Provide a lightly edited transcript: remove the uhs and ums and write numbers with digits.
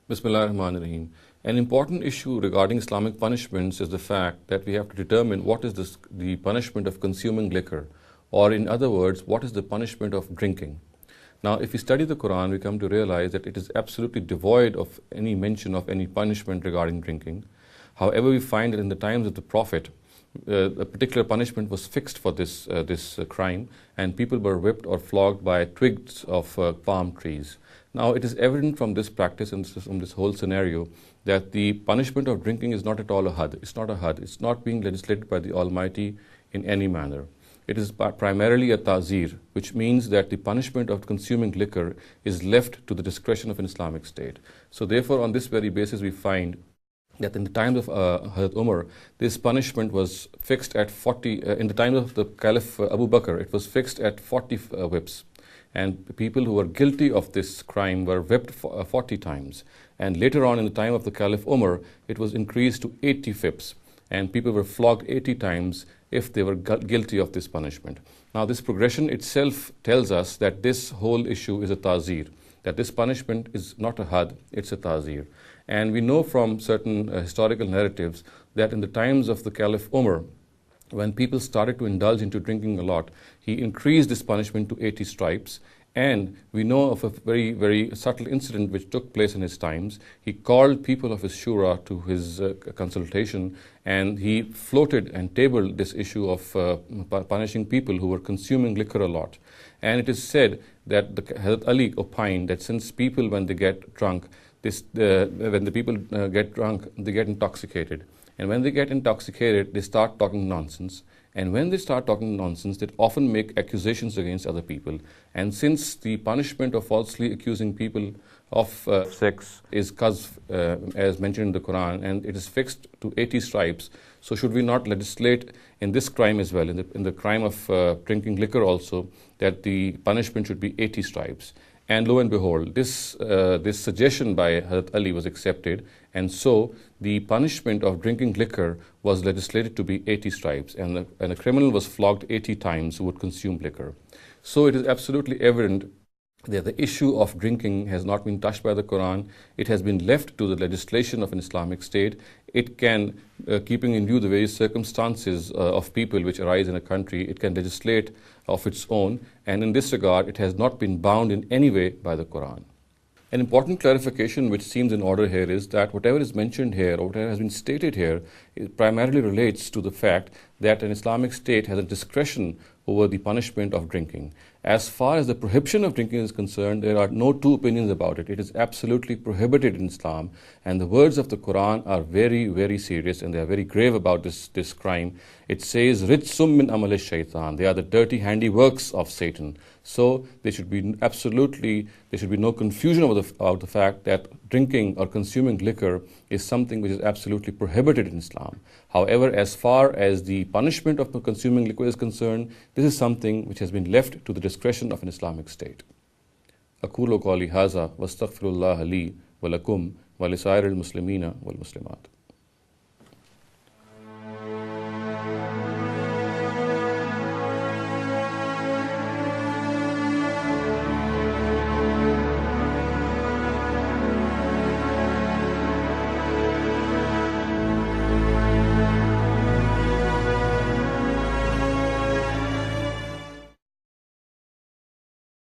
Bismillahirrahmanirrahim. An important issue regarding Islamic punishments is the fact that we have to determine what is the punishment of consuming liquor, or in other words, what is the punishment of drinking. Now, if we study the Quran, we come to realize that it is absolutely devoid of any mention of any punishment regarding drinking. However, we find that in the times of the Prophet, a particular punishment was fixed for this crime, and people were whipped or flogged by twigs of palm trees. Now, it is evident from this practice and from this whole scenario that the punishment of drinking is not at all a had. It's not a had. It's not being legislated by the Almighty in any manner. It is primarily a ta'zir, which means that the punishment of consuming liquor is left to the discretion of an Islamic state. So therefore, on this very basis, we find that in the times of Hazrat Umar, this punishment was fixed at 40, in the times of the Caliph Abu Bakr, it was fixed at 40 whips. And people who were guilty of this crime were whipped 40 times. And later on in the time of the Caliph Umar, it was increased to 80 whips. And people were flogged 80 times if they were guilty of this punishment. Now, this progression itself tells us that this whole issue is a ta'zir, that this punishment is not a had, it's a ta'zir. And we know from certain historical narratives that in the times of the Caliph Umar, when people started to indulge into drinking a lot, he increased this punishment to 80 stripes. And we know of a very, very subtle incident which took place in his times. He called people of his shura to his consultation, and he floated and tabled this issue of punishing people who were consuming liquor a lot. And it is said that Hazrat Ali opined that since people, when they get drunk, when the people get drunk, they get intoxicated. And when they get intoxicated, they start talking nonsense. And when they start talking nonsense, they often make accusations against other people. And since the punishment of falsely accusing people of sex is qazf, as mentioned in the Quran, and it is fixed to 80 stripes, so should we not legislate in this crime as well, in the crime of drinking liquor also, that the punishment should be 80 stripes? And lo and behold, this suggestion by Hazrat Ali was accepted, and so the punishment of drinking liquor was legislated to be 80 stripes, and a criminal was flogged 80 times who would consume liquor. So it is absolutely evident that the issue of drinking has not been touched by the Quran. It has been left to the legislation of an Islamic state. It can, keeping in view the various circumstances of people which arise in a country, it can legislate of its own, and in this regard, it has not been bound in any way by the Quran. An important clarification which seems in order here is that whatever is mentioned here, or whatever has been stated here, it primarily relates to the fact that an Islamic state has a discretion over the punishment of drinking. As far as the prohibition of drinking is concerned, there are no two opinions about it. It is absolutely prohibited in Islam, and the words of the Quran are very, very serious, and they are very grave about this crime. It says, "Rijsum min amal shaitan." They are the dirty handiworks of Satan. So there should be no confusion about the fact that drinking or consuming liquor is something which is absolutely prohibited in Islam. However, as far as the punishment of consuming liquor is concerned, this is something which has been left to the discretion of an Islamic state. أقول قولي هذا واستغفر الله لي ولكم ولسائر المسلمين والمسلمات.